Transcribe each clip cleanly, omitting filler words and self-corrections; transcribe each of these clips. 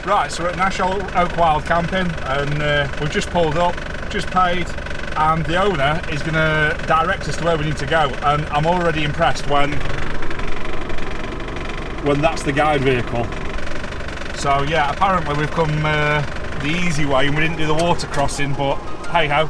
Right, so we're at Nash Oak Wild Camping, and we've just pulled up, just paid, and the owner is going to direct us to where we need to go. And I'm already impressed when that's the guide vehicle. So yeah, apparently we've come the easy way and we didn't do the water crossing, but hey ho.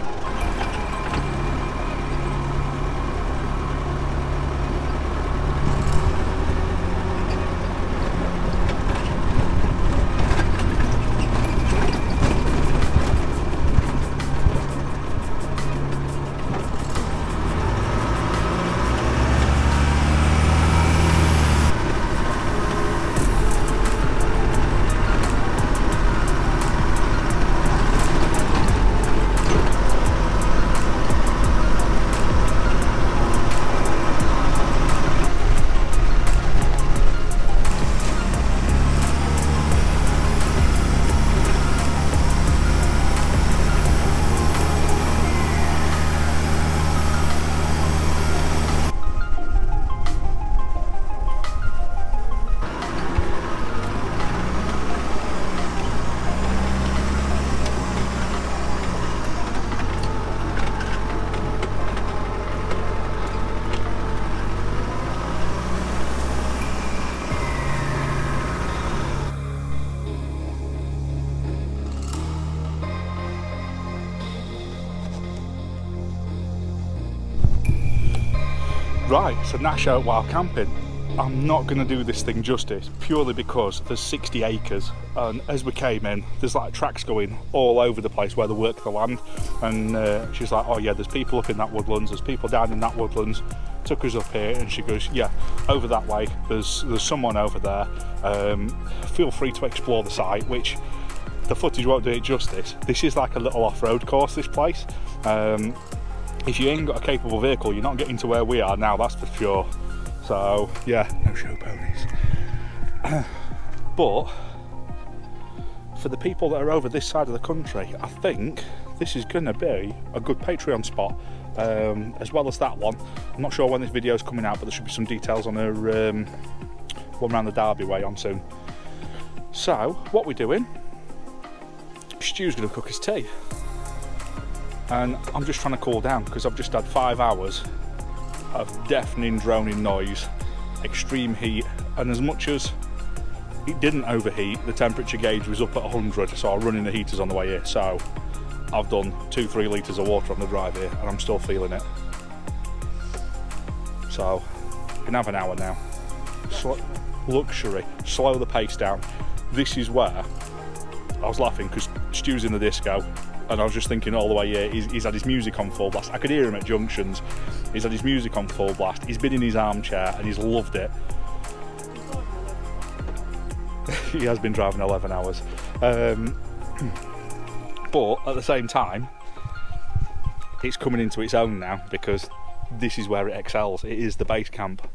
Right, so Nash Oak Wild Camping. I'm not going to do this thing justice purely because there's 60 acres, and as we came in there's like tracks going all over the place where they work the land, and she's like, oh yeah, there's people up in that woodlands, there's people down in that woodlands. Took us up here and she goes, yeah, over that way there's someone over there, feel free to explore the site, which the footage won't do it justice. This is like a little off-road course, this place. If you ain't got a capable vehicle, you're not getting to where we are now, that's for sure. So yeah, no show ponies. But for the people that are over this side of the country, I think this is going to be a good Patreon spot, as well as that one. I'm not sure when this video is coming out, but there should be some details on her one around the Derby way on soon. So what we're doing, Stu's going to cook us tea. And I'm just trying to cool down because I've just had 5 hours of deafening, droning noise, extreme heat, and as much as it didn't overheat, the temperature gauge was up at 100, so I'm running the heaters on the way here. So I've done 2-3 litres of water on the drive here and I'm still feeling it. So we can have an hour now. Luxury, slow the pace down. This is where I was laughing because Stu's in the disco, and I was just thinking all the way here, he's had his music on full blast. I could hear him at junctions. He's had his music on full blast. He's been in his armchair and he's loved it. He has been driving 11 hours. But at the same time, it's coming into its own now because this is where it excels. It is the base camp.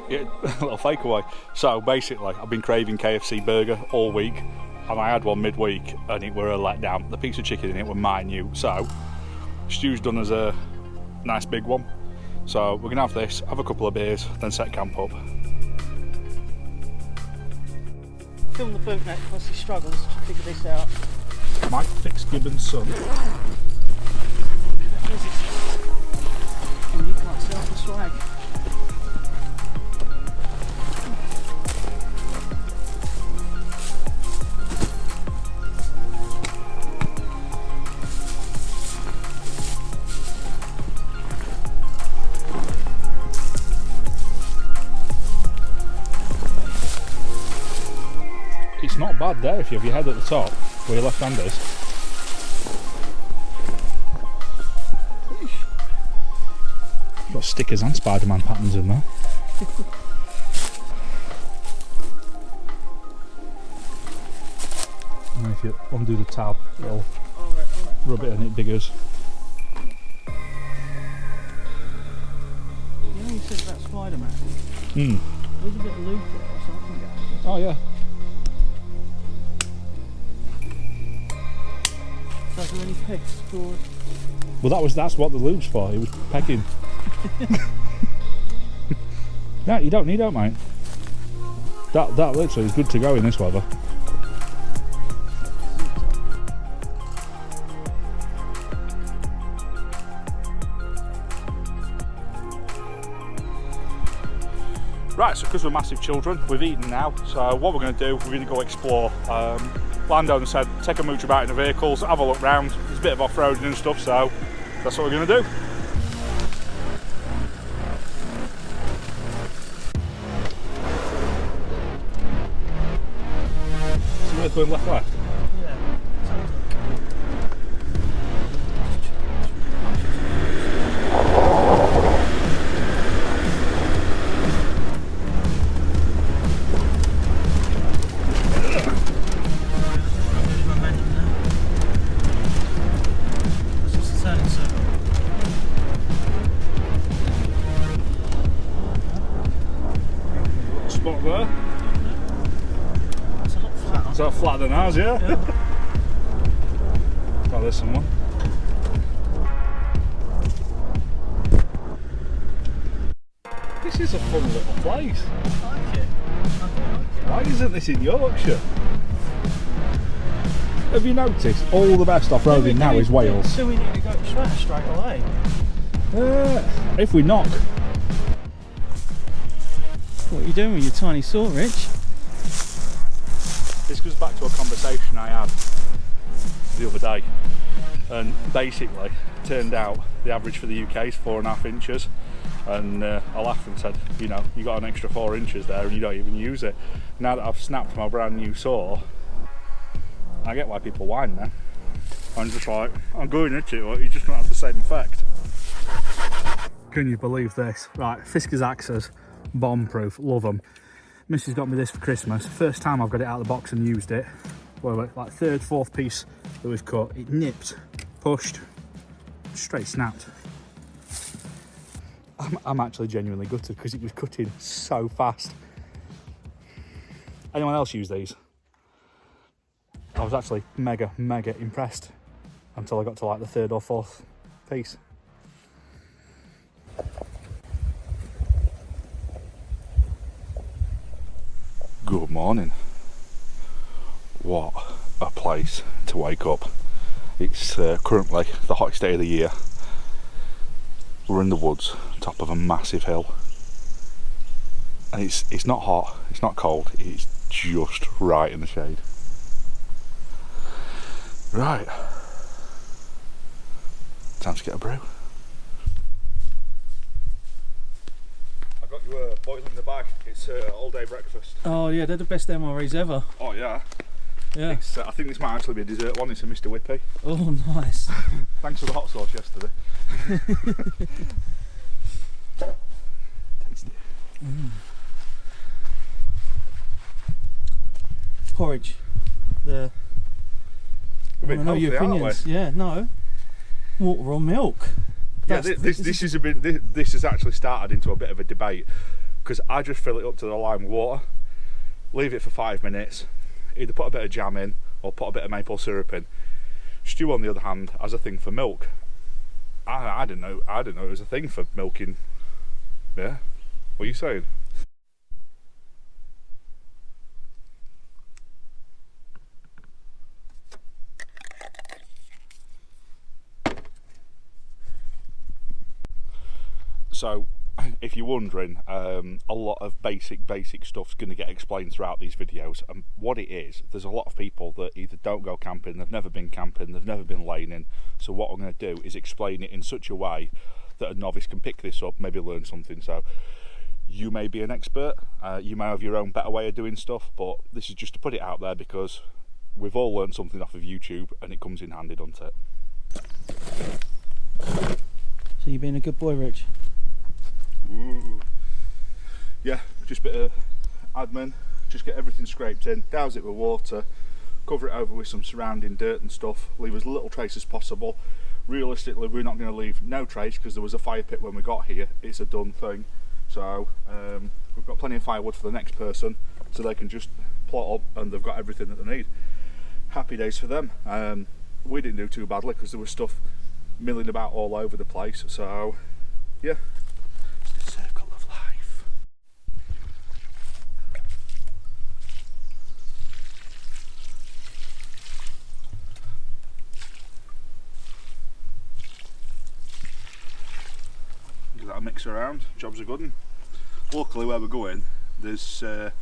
Yeah, a little fake away. So basically, I've been craving KFC burger all week, and I had one midweek, and it were a letdown. The piece of chicken in it were minute, so Stu's done us a nice big one. So we're gonna have this, have a couple of beers, then set camp up. Film the boot neck once he struggles to figure this out. Mike Fitzgibbon's son. And you can't sell the swag. It's not bad there if you have your head at the top where your left hand is. Got stickers and Spider-Man patterns in there. And if you undo the tab, it'll rub it and it diggers. You know you said about Spider-Man? Hmm. There's a bit of loop there or something going on. Oh yeah. So is there any pegs forward? Well that's what the lube's for, it was pegging. No, you don't need it, mate. That literally is good to go in this weather. Right, so because we're massive children, we've eaten now, so what we're going to do, we're going to go explore. Landowner said take a mooch about in the vehicles, have a look round. There's a bit of off-roading and stuff, so that's what we're going to do. So we're going left. Spot there. It's a lot flatter. It's a lot flatter than ours, yeah? Oh, there's someone. This is a fun little place. I like it. I do like it. Why isn't this in Yorkshire? Have you noticed all the best off-roading now is Wales? So we need to go to strata straight away. If we knock. What are you doing with your tiny saw, Rich? This goes back to a conversation I had the other day, and basically it turned out the average for the UK is 4.5 inches, and I laughed and said, you know, you got an extra 4 inches there and you don't even use it. Now that I've snapped my brand new saw, I get why people whine now. I'm just like, I'm going into it, you're just going to have the same effect. Can you believe this? Right, Fiskars axes, bomb proof, love them. Missus got me this for Christmas. First time I've got it out of the box and used it. Well, like third, fourth piece that was cut, it nipped, pushed, straight snapped. I'm actually genuinely gutted because it was cutting so fast. Anyone else use these? I was actually mega impressed until I got to like the third or fourth piece. Good morning. What a place to wake up. It's currently the hottest day of the year. We're in the woods, top of a massive hill. And it's not hot, it's not cold, it's just right in the shade. Right. Time to get a brew. Got you boiling in the bag. It's all day breakfast. Oh yeah, they're the best MREs ever. Oh yeah. Yeah. I think this might actually be a dessert one. It's a Mr. Whippy. Oh nice. Thanks for the hot sauce yesterday. Tasty. Porridge. I know your opinions. Yeah, no. Water or milk. Yeah, this has actually started into a bit of a debate because I just fill it up to the line with water, leave it for 5 minutes, either put a bit of jam in or put a bit of maple syrup in. Stu, on the other hand, has a thing for milk. I didn't know it was a thing for milking. Yeah, what are you saying? So, if you're wondering, a lot of basic stuff's going to get explained throughout these videos, and what it is, there's a lot of people that either don't go camping, they've never been camping, they've never been laning, so what I'm going to do is explain it in such a way that a novice can pick this up, maybe learn something. So you may be an expert, you may have your own better way of doing stuff, but this is just to put it out there because we've all learned something off of YouTube and it comes in handy, doesn't it? So you're being a good boy, Rich? Ooh. Yeah, just a bit of admin, just get everything scraped in, douse it with water, cover it over with some surrounding dirt and stuff, leave as little trace as possible. Realistically, we're not going to leave no trace because there was a fire pit when we got here. It's a done thing. So we've got plenty of firewood for the next person, so they can just plot up and they've got everything that they need. Happy days for them. We didn't do too badly because there was stuff milling about all over the place, so yeah. The circle of life. tracks around, job's a good one. Luckily where we're going, there's a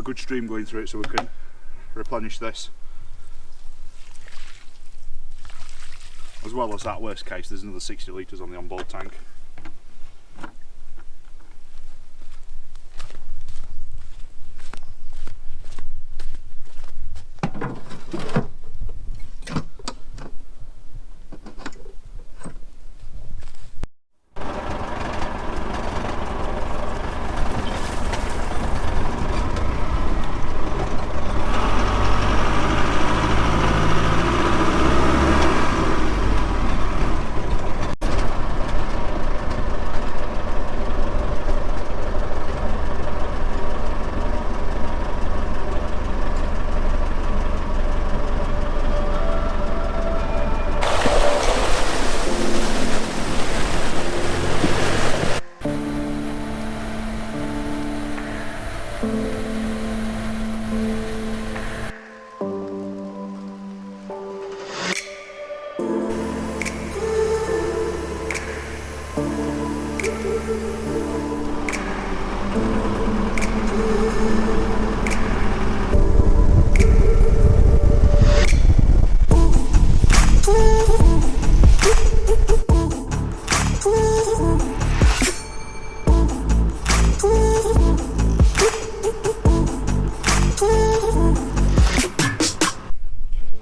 good stream going through it, so we can replenish this. As well as that, worst case, there's another 60 litres on the onboard tank.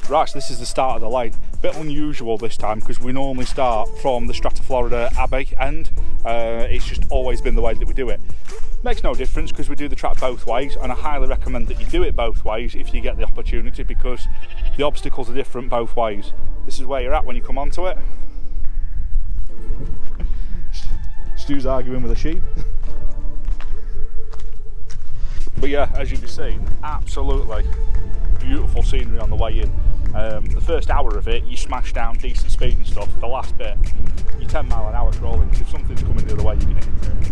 Right, so this is the start of the lane. Bit unusual this time because we normally start from the Strata Florida Abbey end. It's just always been the way that we do it. Makes no difference because we do the track both ways, and I highly recommend that you do it both ways if you get the opportunity, because the obstacles are different both ways. This is where you're at when you come onto it. Stu's arguing with a sheep. But yeah, as you can see, absolutely beautiful scenery on the way in. The first hour of it, you smash down decent speed and stuff. The last bit, you're 10 mile an hour crawling, because if something's coming the other way, you're going to hit it.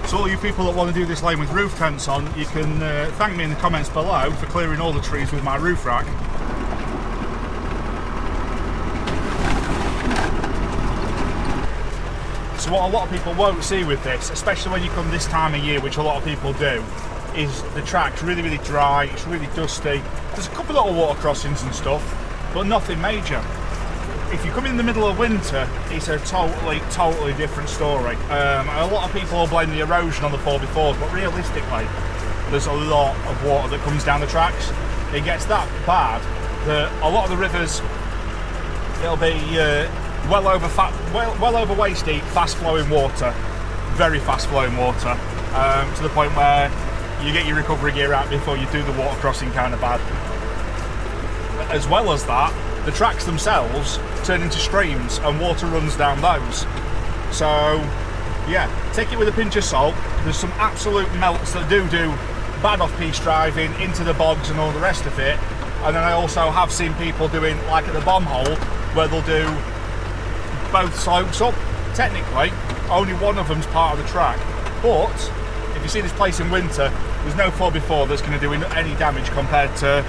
So all you people that want to do this lane with roof tents on, you can thank me in the comments below for clearing all the trees with my roof rack. So what a lot of people won't see with this, especially when you come this time of year, which a lot of people do, is the track's really, really dry, it's really dusty. There's a couple of little water crossings and stuff, but nothing major. If you come in the middle of winter, it's a totally different story. A lot of people will blame the erosion on the 4x4s, but realistically, there's a lot of water that comes down the tracks. It gets that bad that a lot of the rivers, it'll be well over waist deep, fast flowing water, very fast flowing water, to the point where you get your recovery gear out before you do the water crossing kind of bad. As well as that, the tracks themselves turn into streams and water runs down those. So yeah, take it with a pinch of salt. There's some absolute melts that do bad off-piste driving into the bogs and all the rest of it. And then I also have seen people doing, like at the bomb hole, where they'll do both slopes up. Technically, only one of them's part of the track. But if you see this place in winter, there's no 4x4 that's going to do any damage compared to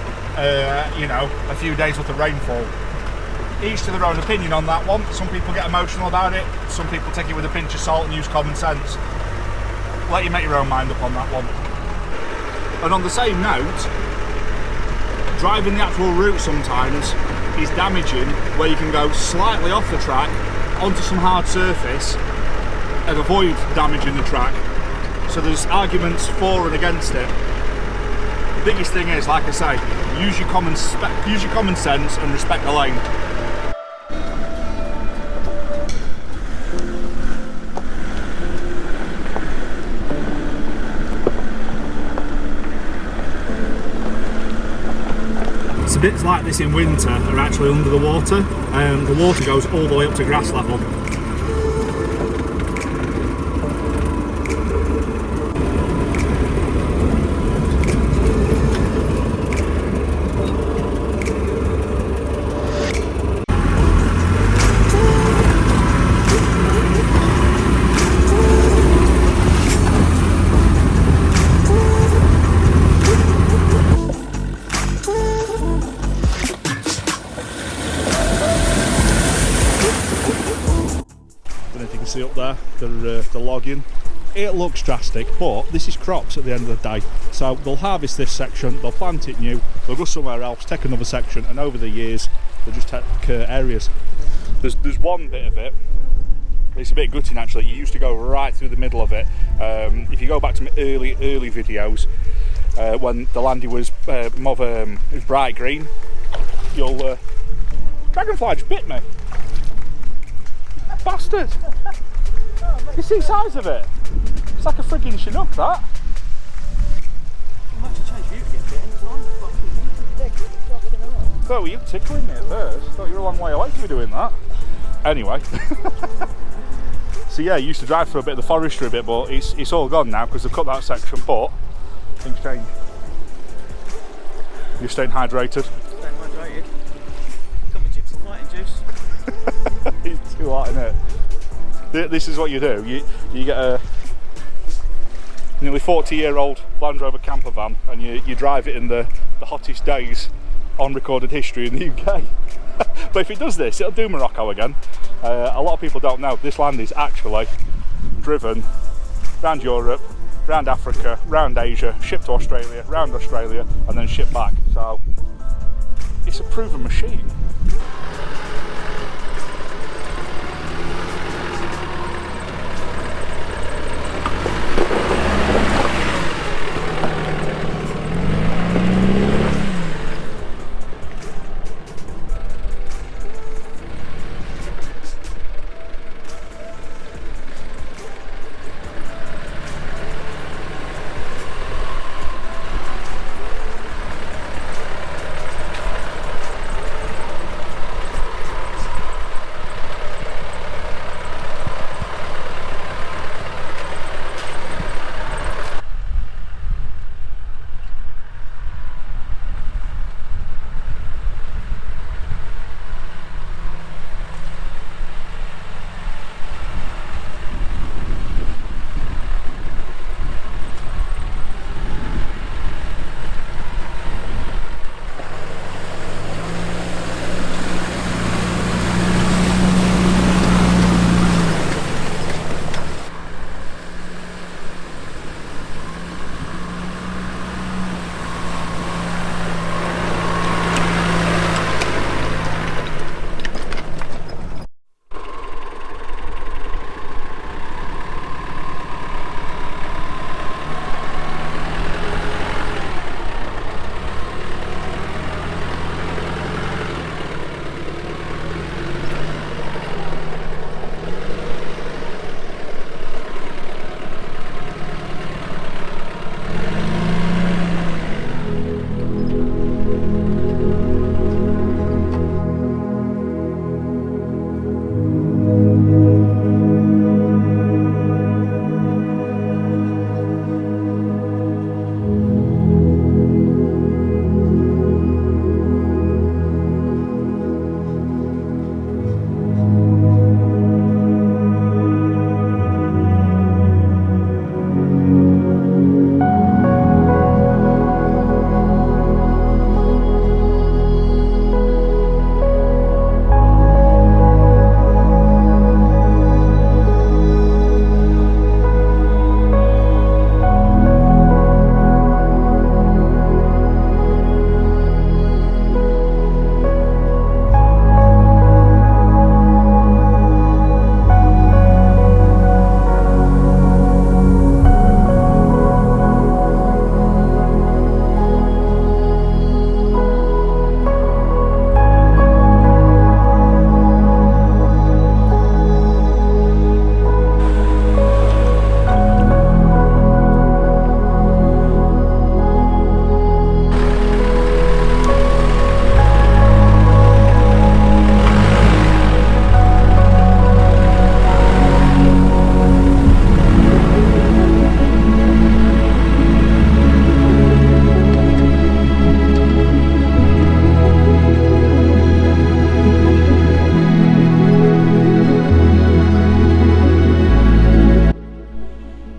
you know, a few days worth of rainfall. Each to their own opinion on that one. Some people get emotional about it, some people take it with a pinch of salt and use common sense. Let you make your own mind up on that one. And on the same note, driving the actual route sometimes is damaging, where you can go slightly off the track onto some hard surface and avoid damaging the track. So there's arguments for and against it. The biggest thing is, like I say, use your common sense and respect the lane. So bits like this in winter are actually under the water, and the water goes all the way up to grass level. they're logging. It looks drastic, but this is crops at the end of the day. So they'll harvest this section, they'll plant it new, they'll go somewhere else, take another section, and over the years they'll just take areas. There's one bit of it, it's a bit gutting actually. You used to go right through the middle of it. If you go back to my early videos, when the land was bright green, you'll dragonfly just bit me. Bastard! You see the size of it? It's like a frigging Chinook, that. So were you tickling me at first? Thought you were a long way away to be doing that. Anyway. So yeah, you used to drive through a bit of the forestry a bit, but it's all gone now because they've cut that section, but things change. You're staying hydrated? Staying hydrated. Got my gypsy fighting juice. It's too hot, isn't it? This is what you do. You get a nearly 40-year-old Land Rover Campervan and you drive it in the hottest days on recorded history in the UK. But if it does this, it'll do Morocco again. A lot of people don't know this land is actually driven around Europe, around Africa, around Asia, shipped to Australia, around Australia, and then shipped back. So it's a proven machine.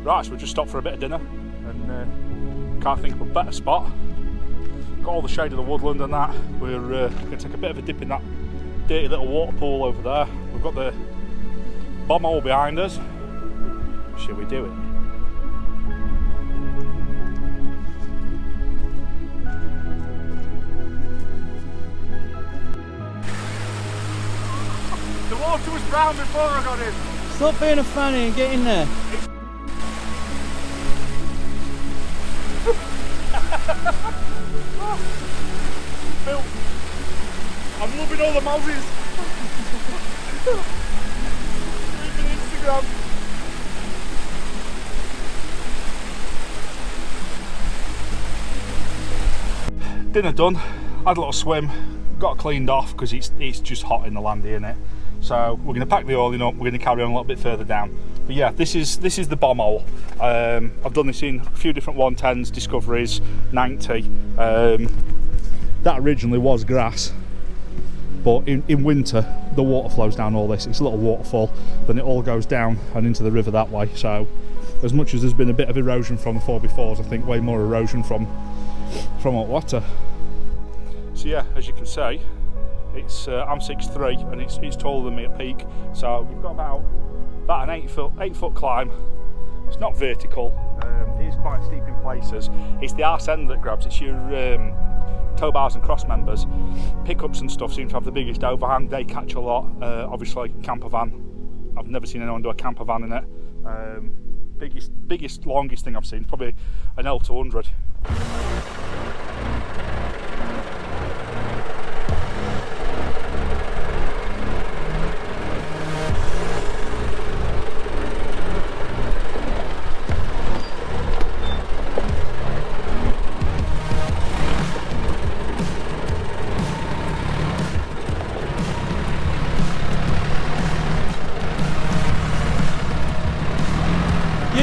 Right, so we just stopped for a bit of dinner and can't think of a better spot. Got all the shade of the woodland and that. We're going to take a bit of a dip in that dirty little water pool over there. We've got the bomb hole behind us. Shall we do it? The water was brown before I got in. Stop being a fanny and get in there. Phil, I'm loving all the mouses. Instagram. Dinner done. Had a little swim. Got cleaned off because it's just hot in the land here, innit? So we're going to pack the oiling up. We're going to carry on a little bit further down. But yeah, this is the bomb hole. I've done this in a few different 110s, Discoveries, 90. That originally was grass, but in winter the water flows down all this. It's a little waterfall, then it all goes down and into the river that way. So as much as there's been a bit of erosion from the 4x4s, I think way more erosion from hot water. So yeah, as you can see, it's I'm 6'3" and it's taller than me at peak. So you've got about an 8 foot climb. It's not vertical. It is quite steep in places. It's the arse end that grabs. It's your tow bars and cross members. Pickups and stuff seem to have the biggest overhang. They catch a lot. Obviously, campervan. I've never seen anyone do a campervan in it. Biggest, longest thing I've seen is probably an L200.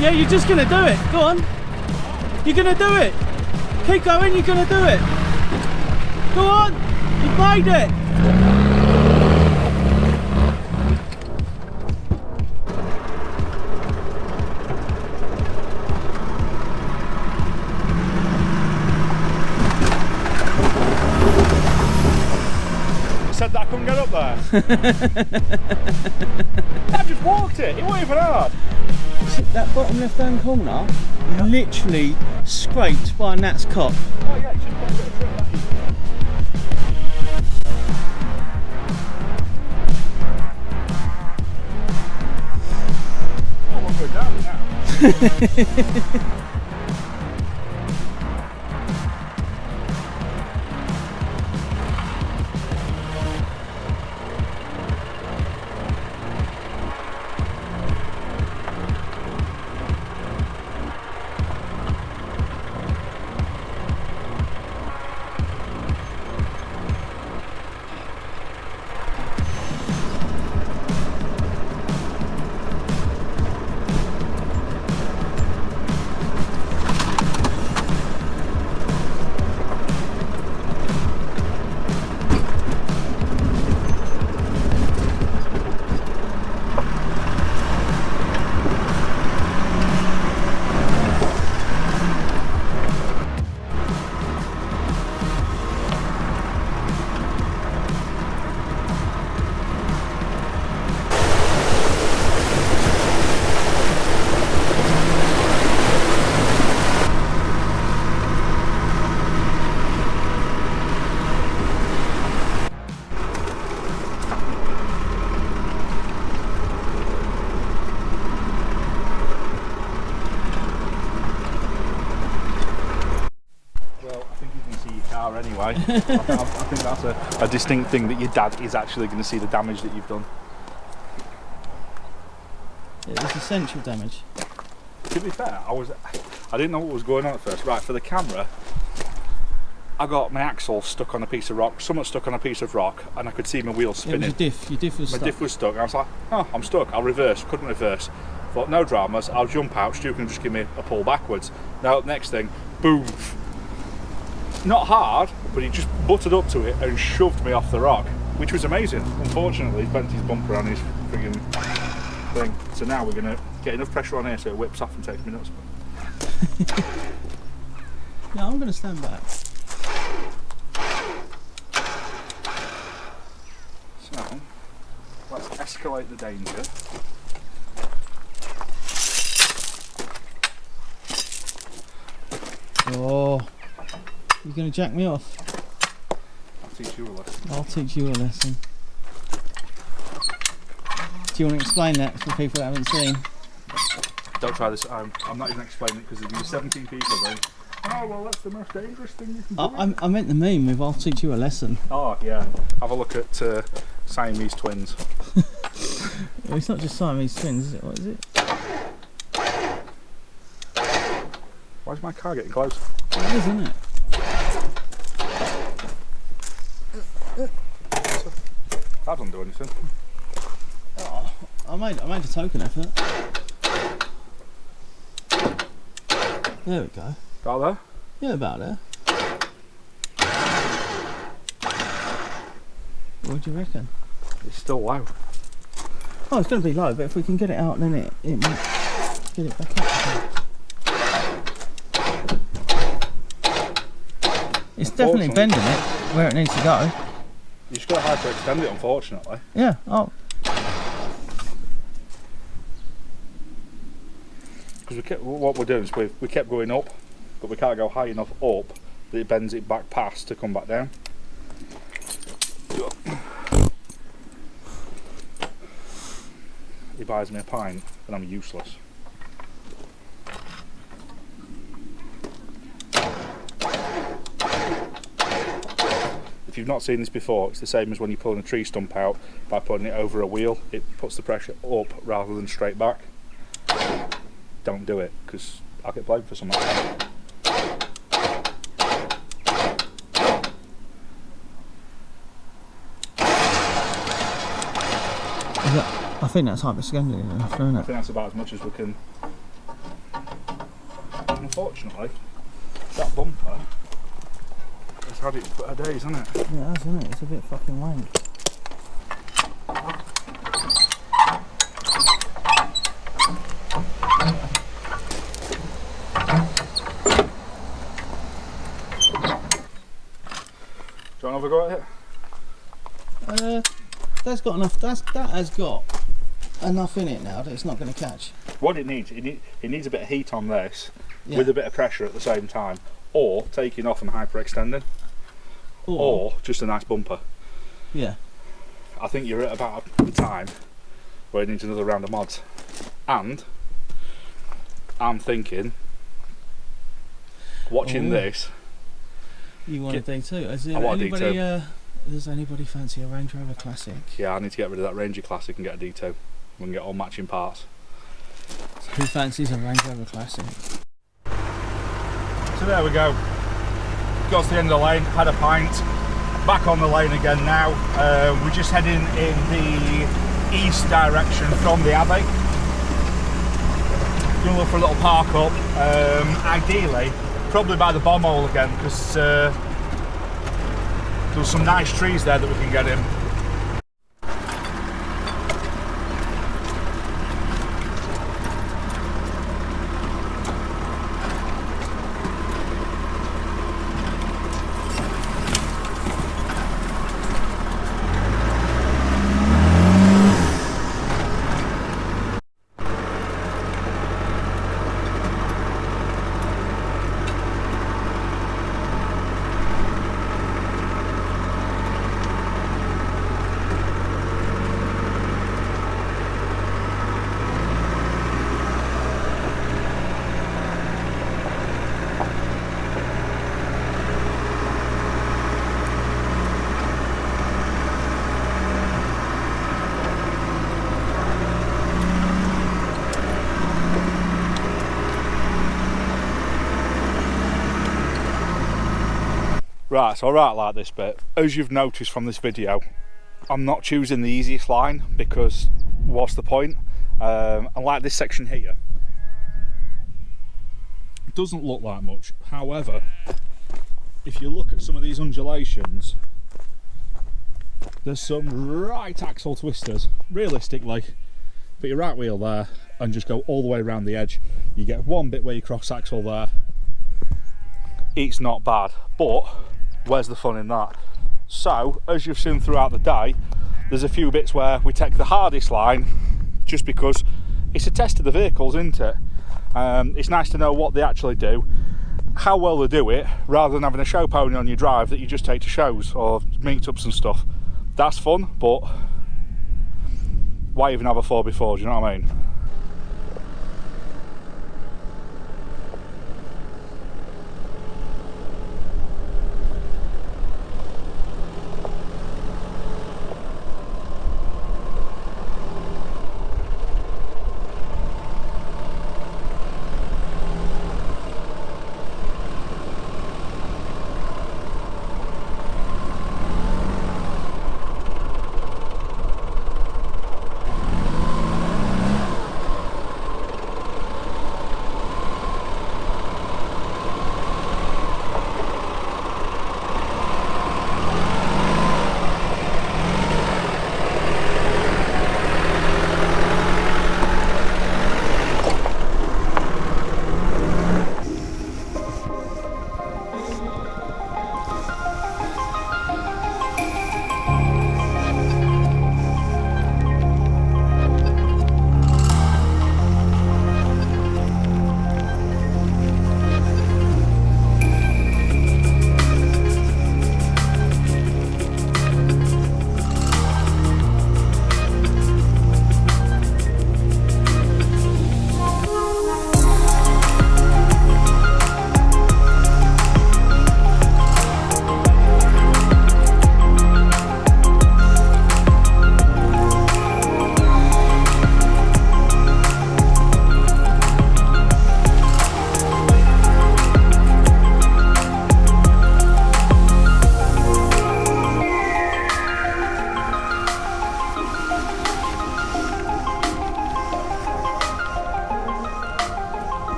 Yeah, you're just gonna do it. Go on. You're gonna do it. Keep going, you're gonna do it. Go on. You've made it. Said that I couldn't get up there. I just walked it. It wasn't even hard. That bottom left hand corner, literally scraped by a gnat's cock. Oh yeah, it's just got a bit of trim, that is. Oh, we're down now. Anyway, I think that's a distinct thing, that your dad is actually going to see the damage that you've done. It was essential damage. To be fair, I didn't know what was going on at first. Right, for the camera, I got my axle stuck on a piece of rock, somewhat stuck on a piece of rock, and I could see my wheel spinning. It was your diff was my stuck. diff was stuck. I was like, oh, I'm stuck. I'll reverse. Couldn't reverse. Thought, no dramas. I'll jump out. Stu can just give me a pull backwards. Now, next thing, boom. Not hard, but he just butted up to it and shoved me off the rock, which was amazing. Unfortunately, he's bent his bumper on his frigging thing. So now we're going to get enough pressure on here so it whips off and takes me nuts. Yeah, I'm going to stand back. So, let's escalate the danger. You're going to jack me off? I'll teach you a lesson. I'll teach you a lesson. Do you want to explain that for people that haven't seen? Don't try this at home. I'm not even explaining it because there'll be 17 people going, oh, well, that's the most dangerous thing you can do. I meant the meme with I'll teach you a lesson. Oh, yeah. Have a look at Siamese twins. Well, it's not just Siamese twins, is it? What is it? Why is my car getting close? It is, isn't it? That doesn't do anything. Oh, I made a token effort. There we go. About there? Yeah, about there. What do you reckon? It's still low. Oh, it's going to be low, but if we can get it out, then it might get it back up. It's definitely bending it where it needs to go. You just got to hyperextend it, unfortunately. Yeah. Oh. Because what we're doing is we kept going up, but we can't go high enough up that it bends it back past to come back down. He buys me a pint and I'm useless. If you've not seen this before, it's the same as when you're pulling a tree stump out by putting it over a wheel. It puts the pressure up rather than straight back. Don't do it, because I'll get blamed for something. I think that's hyperextending enough, isn't I it? think that's about as much as we can. Unfortunately, that bumper has had its better days, hasn't it? Yeah, it has, isn't it? It's a bit fucking wank. Do you want to have a go at it? That's got enough. That has got enough in it now that it's not going to catch. What it needs a bit of heat on this, Yeah. with a bit of pressure at the same time, or taking off and hyperextending, or just a nice bumper. Yeah. I think you're at about the time where it needs another round of mods, and I'm thinking, watching this. You want a D2? Is there I want a anybody? D2. Does anybody fancy a Range Rover Classic? Yeah, I need to get rid of that Ranger Classic and get a D2. We can get all matching parts. Who fancies a Range Rover Classic? So there we go. Got to the end of the lane, had a pint. Back on the lane again now. We're just heading in the east direction from the Abbey. Gonna look for a little park up. Ideally, probably by the bomb hole again, because there's some nice trees there that we can get in. Right, so I like this bit. As you've noticed from this video, I'm not choosing the easiest line because what's the point? And like this section here, it doesn't look like much. However, if you look at some of these undulations, there's some right axle twisters. Realistically, put your right wheel there and just go all the way around the edge. You get one bit where you cross axle there. It's not bad, but where's the fun in that? So, as you've seen throughout the day, there's a few bits where we take the hardest line just because it's a test of the vehicles, isn't it? It's nice to know what they actually do. how well they do it, rather than having a show pony on your drive that you just take to shows or meetups and stuff. That's fun, but why even have a 4x4, do you know what I mean?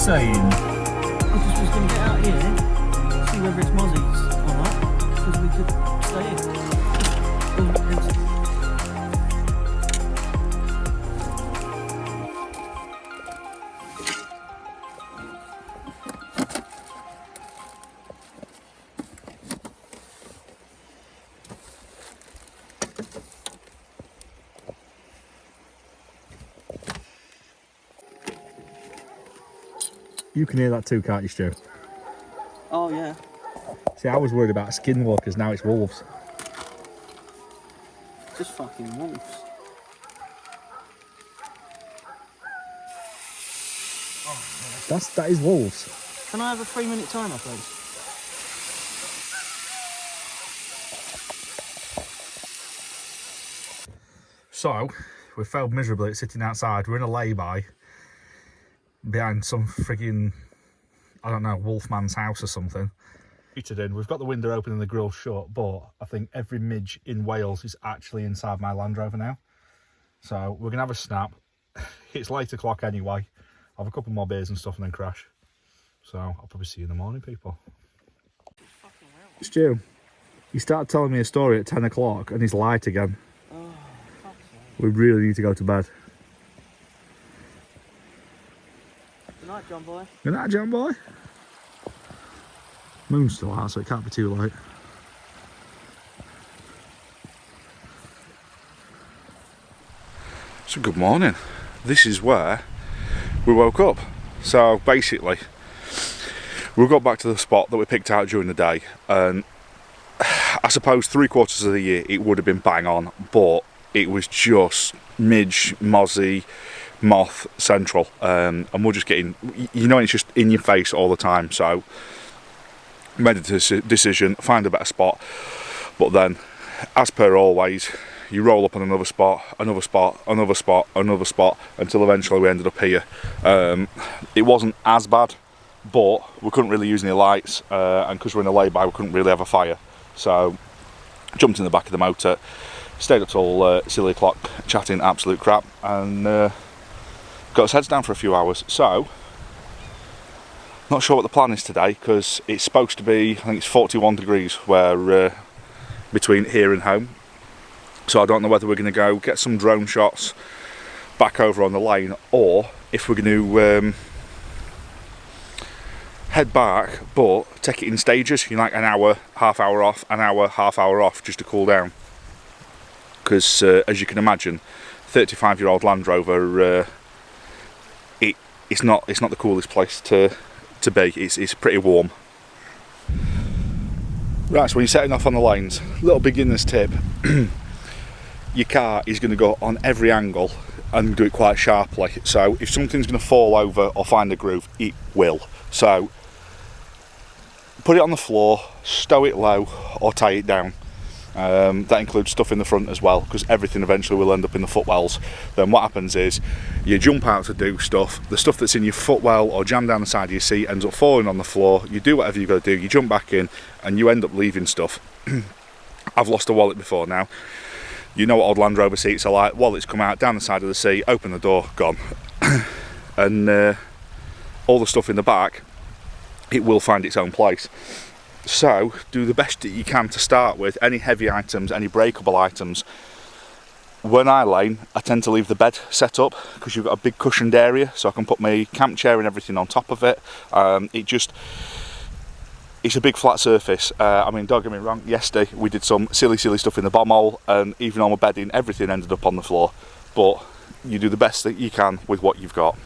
saying? I just was going to get out here, see whether it's mozzies or not, because we could stay in. You can hear that too, can't you, Stu? Oh, yeah. See, I was worried about skinwalkers, now it's wolves. Just fucking wolves. That is wolves. Can I have a 3-minute timer, please? So, we failed miserably at sitting outside. We're in a lay-by behind some frigging, I don't know, wolfman's house or something. We've got the window open and the grill shut, but I think every midge in Wales is actually inside my Land Rover now. So we're gonna have a snap. It's late o'clock anyway. I'll have a couple more beers and stuff and then crash. So I'll probably see you in the morning, people. Stu, he started telling me a story at 10 o'clock and he's light again. Oh, We really need to go to bed. good night, John boy. Good night, John boy. Moon's still out, so it can't be too late. So good morning. This is where we woke up. So basically, we got back to the spot that we picked out during the day, and I suppose 3/4 of the year it would have been bang on, but it was just midge, mozzie, moth central, and we're just getting, you know, it's just in your face all the time. So made a decision, find a better spot, but then, as per always, you roll up on another spot, another spot, another spot, another spot, until eventually we ended up here. It wasn't as bad, but we couldn't really use any lights, and because we're in a lay-by, we couldn't really have a fire. So jumped in the back of the motor, stayed up till silly o'clock chatting absolute crap, and got us heads down for a few hours. So not sure what the plan is today, because it's supposed to be, I think it's 41 degrees where between here and home. So I don't know whether we're going to go get some drone shots back over on the lane, or if we're going to head back but take it in stages, you know, like an hour, half hour off, an hour, half hour off, just to cool down. Because as you can imagine, 35-year-old Land Rover, it's not the coolest place to be. It's pretty warm. Right, so when you're setting off on the lanes, little beginner's tip. Your car is going to go on every angle and do it quite sharply. So if something's going to fall over or find a groove, it will. So put it on the floor, stow it low, or tie it down. That includes stuff in the front as well, because everything eventually will end up in the footwells. Then what happens is you jump out to do stuff, the stuff that's in your footwell or jammed down the side of your seat ends up falling on the floor. You do whatever you've got to do, you jump back in, and you end up leaving stuff. I've lost a wallet before now. You know what old Land Rover seats are like. Wallets come out down the side of the seat, open the door, gone. And all the stuff in the back, it will find its own place. So do the best that you can to start with. Any heavy items, any breakable items. When I lane, I tend to leave the bed set up, because you've got a big cushioned area, so I can put my camp chair and everything on top of it. It's a big flat surface. I mean, don't get me wrong, yesterday we did some silly stuff in the bomb hole, and even on my bedding, everything ended up on the floor. But you do the best that you can with what you've got.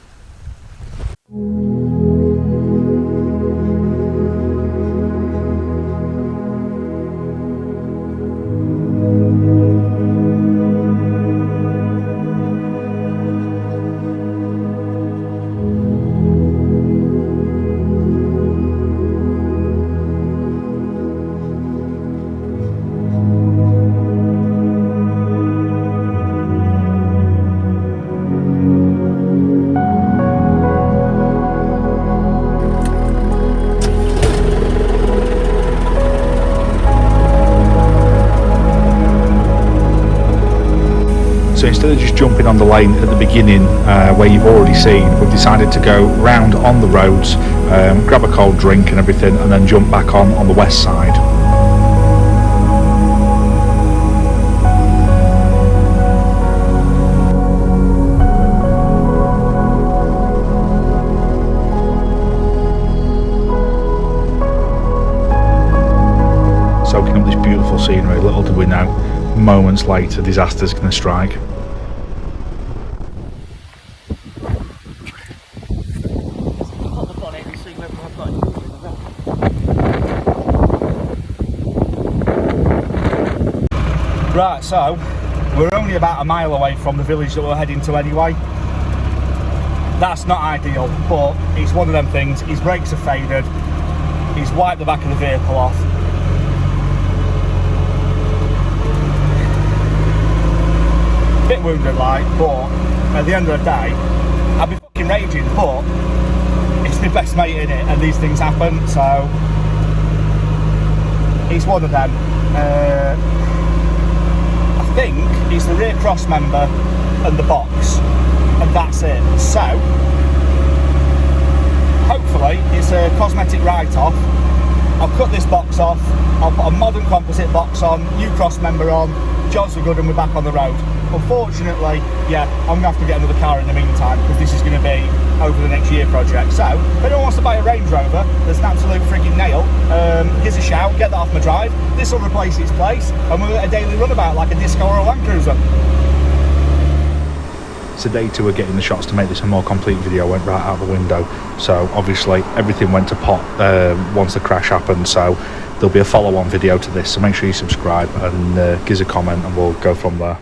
So instead of just jumping on the lane at the beginning where you've already seen, we've decided to go round on the roads, grab a cold drink and everything, and then jump back on the west side. Soaking up this beautiful scenery, little did we know, moments later disaster's going to strike. Right, so we're only about a mile away from the village that we're heading to anyway. That's not ideal, but it's one of them things. His brakes are faded, he's wiped the back of the vehicle off. Bit wounded like, but at the end of the day, I'd be fucking raging, but it's my best mate in it, and these things happen, so it's one of them. I think it's the rear cross member and the box, and that's it. So hopefully it's a cosmetic write-off. I'll cut this box off, I'll put a modern composite box on, new cross member on, jobs are good and we're back on the road. Unfortunately, yeah, I'm going to have to get another car in the meantime, because this is going to be over the next year project. So, if anyone wants to buy a Range Rover that's an absolute frigging nail, give us a shout, get that off my drive. This will replace its place, and we'll get a daily runabout like a Disco or a Land Cruiser. So day 2 of getting the shots to make this a more complete video went right out the window. So obviously everything went to pot once the crash happened, so there'll be a follow-on video to this, so make sure you subscribe and give us a comment and we'll go from there.